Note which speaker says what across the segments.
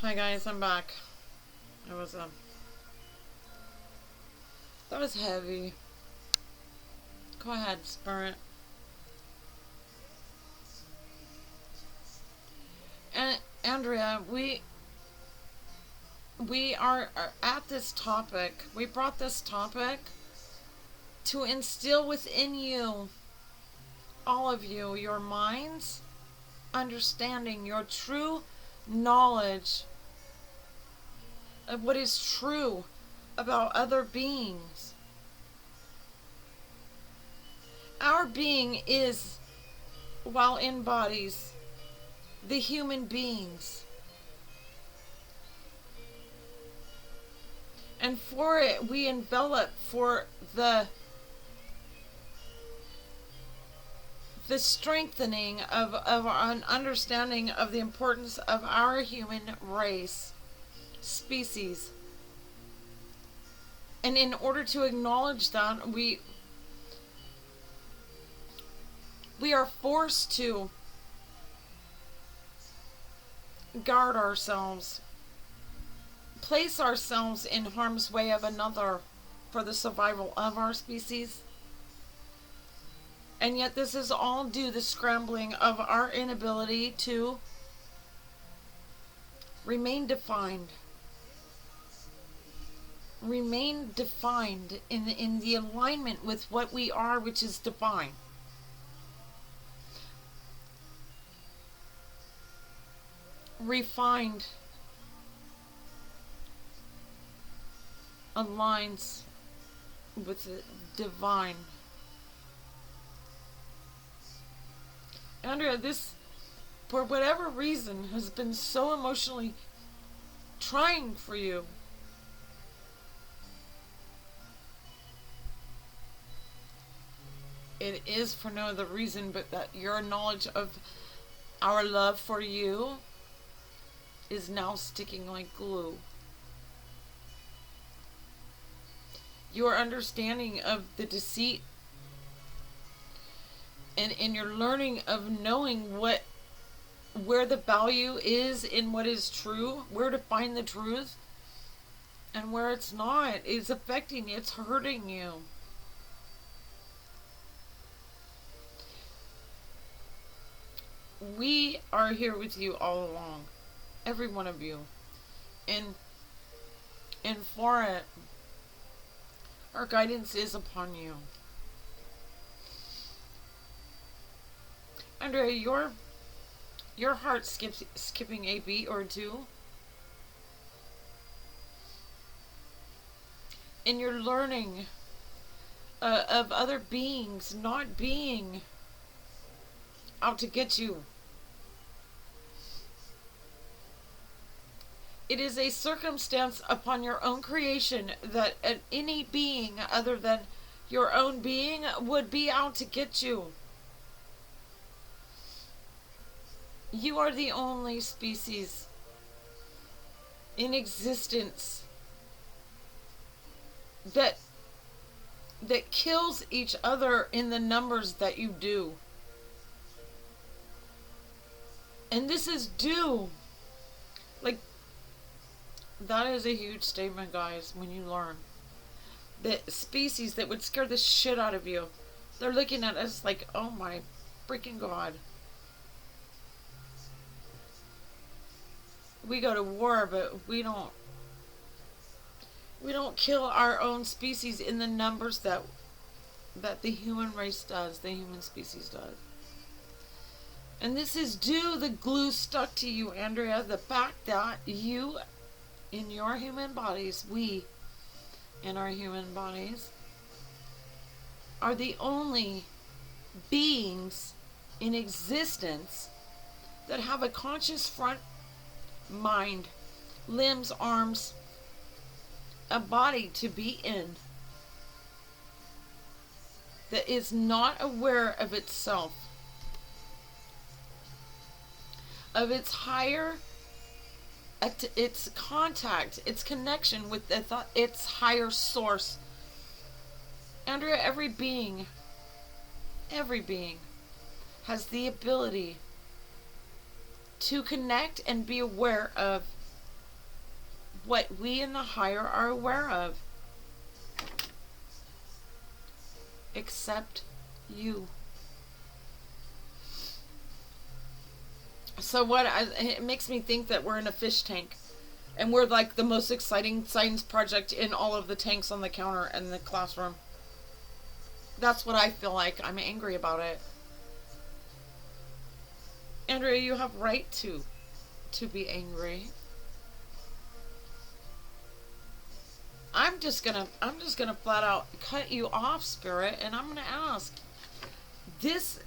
Speaker 1: Hi guys, I'm back. It was that was heavy. Go ahead, Spirit. And Andrea, we are at this topic. We brought this topic to instill within you, all of you, your minds, understanding, your true knowledge of what is true about other beings. Our being is, while in bodies, the human beings. And for it, we envelop for the strengthening of an understanding of the importance of our human race, species. And in order to acknowledge that, we are forced to guard ourselves, place ourselves in harm's way of another for the survival of our species. And yet this is all due to the scrambling of our inability to remain defined. Remain defined in the alignment with what we are, which is divine. Refined aligns with the divine. Andrea, this, for whatever reason, has been so emotionally trying for you. It is for no other reason but that your knowledge of our love for you is now sticking like glue. Your understanding of the deceit and in your learning of knowing where the value is in what is true, where to find the truth, and where it's not, is affecting you, it's hurting you. We are here with you all along, every one of you, and for it, our guidance is upon you. Andrea, your heart skipping a beat or two, and you're learning of other beings not being out to get you. It is a circumstance upon your own creation that any being other than your own being would be out to get you. You are the only species in existence that kills each other in the numbers that you do. And this is due. Like, that is a huge statement, guys, when you learn. The species that would scare the shit out of you, they're looking at us like, oh my freaking God. We go to war, but we don't kill our own species in the numbers that the human race does, the human species does. And this is due the glue stuck to you, Andrea, the fact that you, in your human bodies, we, in our human bodies, are the only beings in existence that have a conscious front mind, limbs, arms, a body to be in, that is not aware of itself, of its higher, its contact, its connection with its higher source. Andrea, every being has the ability to connect and be aware of what we in the higher are aware of. Except you. So it makes me think that we're in a fish tank. And we're like the most exciting science project in all of the tanks on the counter in the classroom. That's what I feel like. I'm angry about it. Andrea, you have right to be angry. I'm just gonna flat out cut you off, Spirit, and I'm gonna ask. This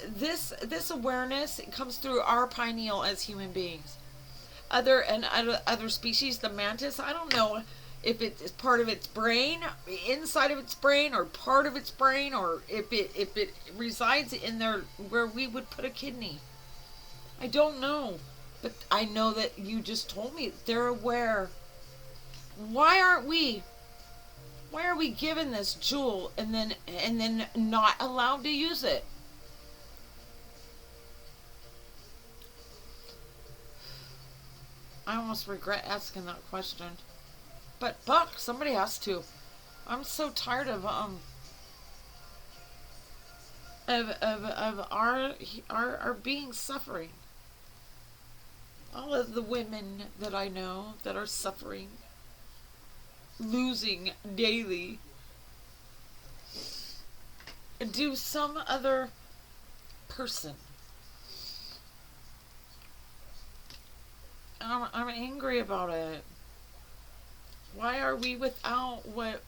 Speaker 1: awareness comes through our pineal as human beings. Other species, the mantis, I don't know if it's part of its brain, inside of its brain, or part of its brain, or if it resides in there where we would put a kidney. I don't know, but I know that you just told me they're aware. Why aren't we? Why are we given this jewel and then not allowed to use it? I almost regret asking that question. But Buck, somebody has to. I'm so tired of our being suffering. All of the women that I know that are suffering, losing daily. Do some other person. I'm angry about it. Why are we without what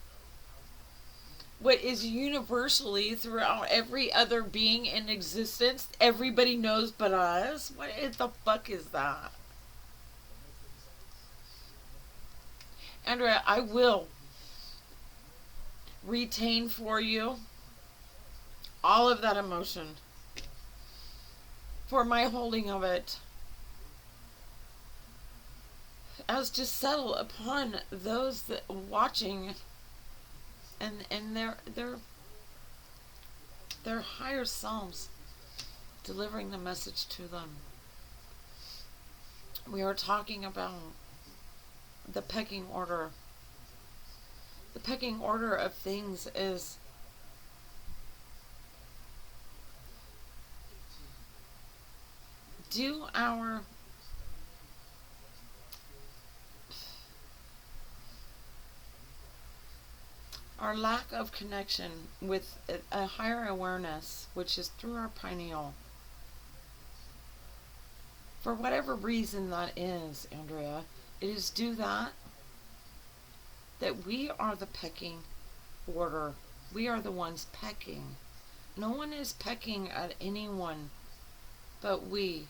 Speaker 1: is universally throughout every other being in existence? Everybody knows but us. What the fuck is that? Andrea, I will retain for you all of that emotion for my holding of it, as to settle upon those that watching and their higher selves, delivering the message to them. We are talking about the pecking order. The pecking order of things is do our lack of connection with a higher awareness, which is through our pineal, for whatever reason that is, Andrea, it is due that we are the pecking order. We are the ones pecking. No one is pecking at anyone but we.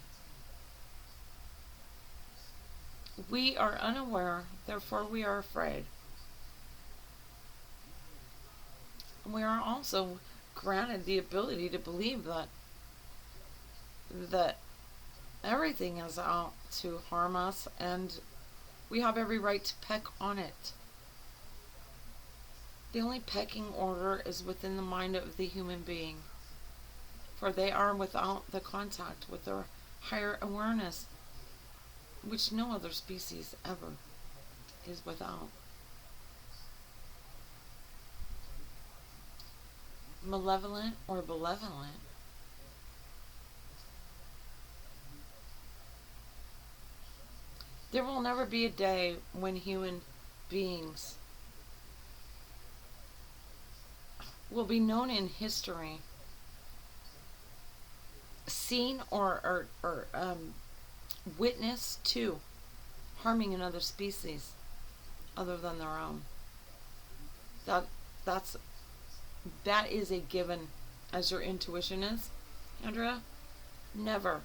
Speaker 1: We are unaware, therefore we are afraid. We are also granted the ability to believe that everything is out to harm us, and we have every right to peck on it. The only pecking order is within the mind of the human being, for they are without the contact with their higher awareness, which no other species ever is without. Malevolent or benevolent, there will never be a day when human beings will be known in history, seen or witness to harming another species other than their own. That's that is a given, as your intuition is, Andrea. Never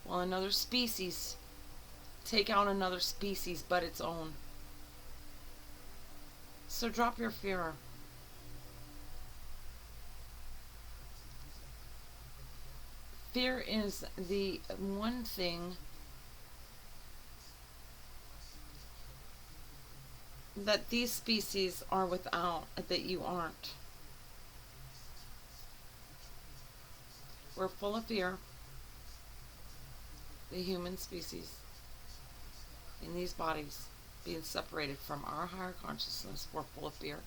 Speaker 1: will another species take out another species but its own. So drop your fear. Fear is the one thing that these species are without that you aren't. We're full of fear, the human species, in these bodies. being separated from our higher consciousness, we're full of fear.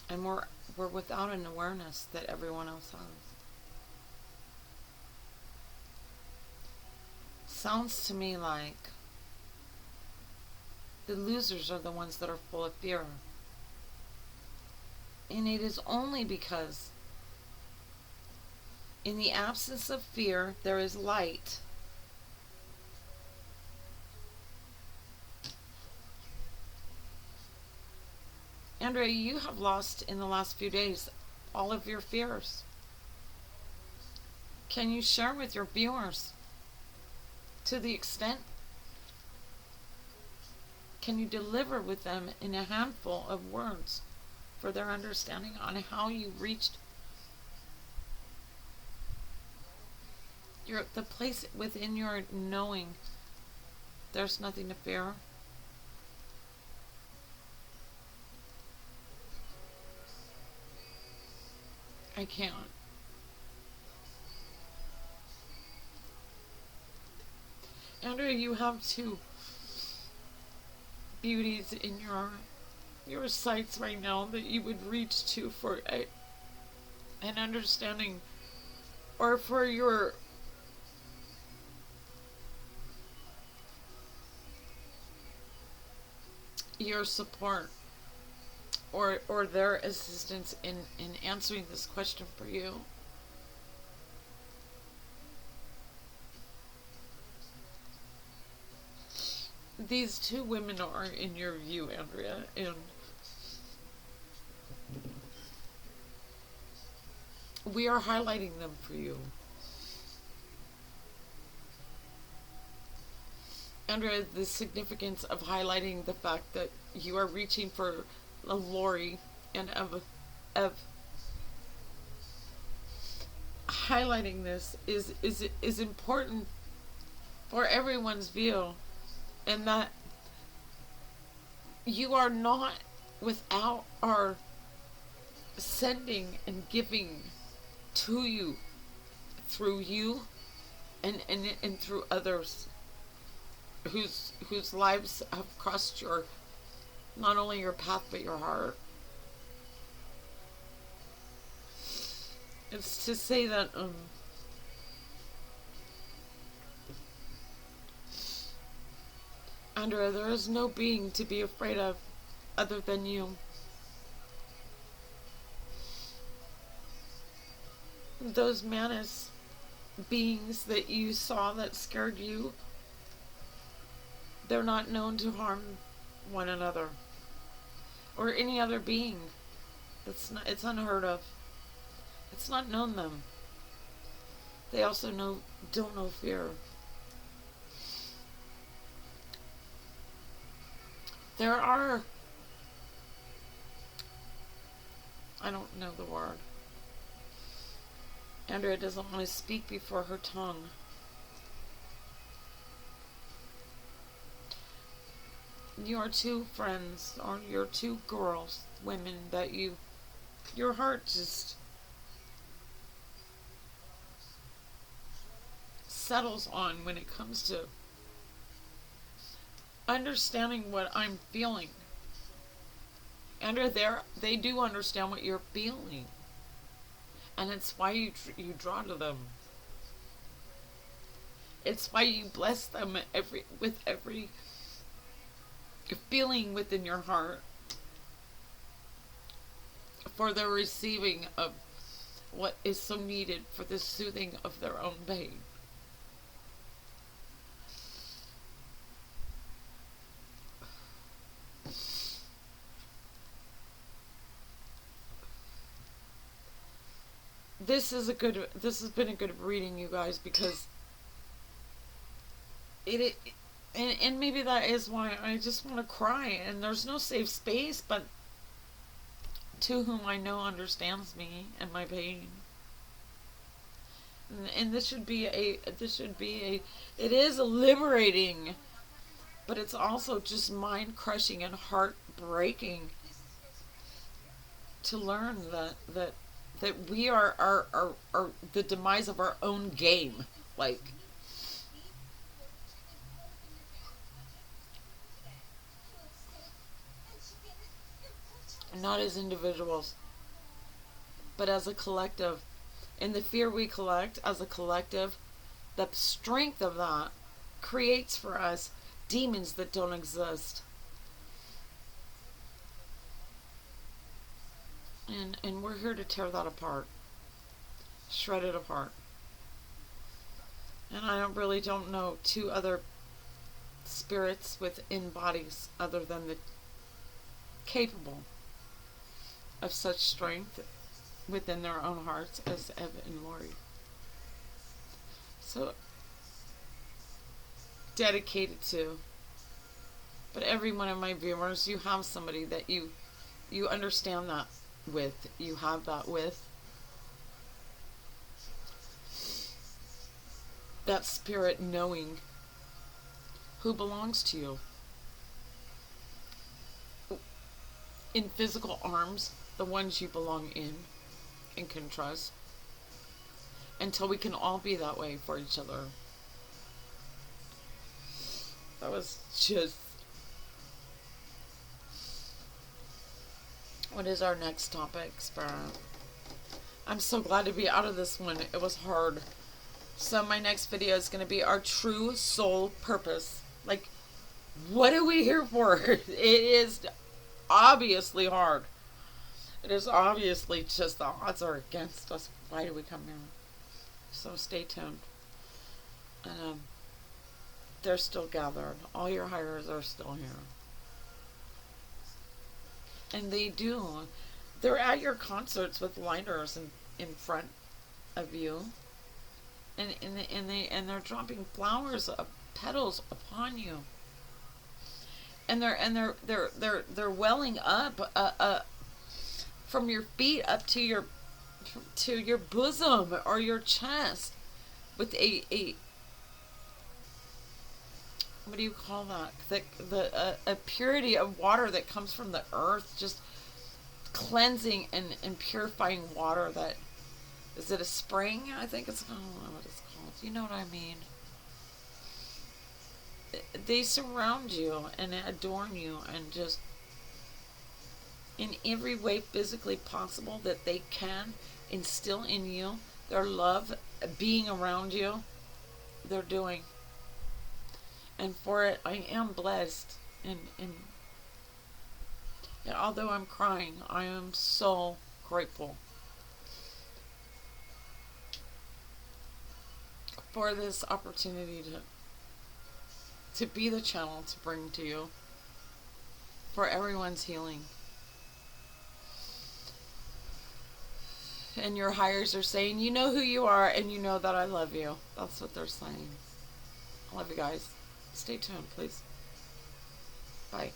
Speaker 1: And we're without an awareness that everyone else has. Sounds to me like the losers are the ones that are full of fear. And it is only because in the absence of fear, there is light. Andrea, you have lost in the last few days all of your fears. Can you share with your viewers to the extent? Can you deliver with them in a handful of words for their understanding on how you reached the place within your knowing there's nothing to fear? I can't. Andrea, you have two beauties in your sights right now that you would reach to for an understanding, or for your support, or their assistance in answering this question for you. These two women are in your view, Andrea, and we are highlighting them for you. Andrea, the significance of highlighting the fact that you are reaching for Lori, and of highlighting this is important for everyone's view, and that you are not without our sending and giving to you through you and through others whose lives have crossed your, not only your path but your heart. It's to say that Andrea, there is no being to be afraid of other than you. Those Manus beings that you saw that scared you, they're not known to harm one another or any other being. It's unheard of. It's not known them. They also don't know fear. There are, I don't know the word. Andrea doesn't want to speak before her tongue. Your two friends, or your two girls, women that your heart just settles on when it comes to understanding what I'm feeling. Andrea, they do understand what you're feeling, and it's why you draw to them. It's why you bless them with every feeling within your heart for the receiving of what is so needed for the soothing of their own pain. This has been a good reading, you guys, because and maybe that is why I just want to cry, and there's no safe space but to whom I know understands me and my pain. And it is liberating, but it's also just mind crushing and heart breaking to learn that we are the demise of our own game. Like, not as individuals, but as a collective. And the fear we collect as a collective, the strength of that creates for us demons that don't exist. And we're here to tear that apart, shred it apart. And I really don't know two other spirits within bodies other than the capable of such strength within their own hearts as Eve and Lori. So dedicated to. But every one of my viewers, you have somebody that you understand that with. You have that with. That spirit knowing who belongs to you. In physical arms, the ones you belong in and can trust. Until we can all be that way for each other. That was just... What is our next topic, Sparrow? I'm so glad to be out of this one. It was hard. So my next video is going to be our true soul purpose. Like, what are we here for? It is obviously hard. It is obviously just the odds are against us. Why do we come here? So stay tuned. And they're still gathered. All your hires are still here. And they do. They're at your concerts with lighters in front of you. And they're dropping flowers, petals upon you. And they're welling up from your feet up to your bosom or your chest with a what do you call that? A purity of water that comes from the earth, just cleansing and purifying water. That is it a spring? I think it's, I don't know what it's called. You know what I mean? They surround you and adorn you and just in every way physically possible that they can instill in you their love, being around you. They're doing. And for it, I am blessed. And although I'm crying, I am so grateful for this opportunity to be the channel to bring to you for everyone's healing. And your hires are saying, you know who you are and you know that I love you. That's what they're saying. I love you guys. Stay tuned, please. Bye.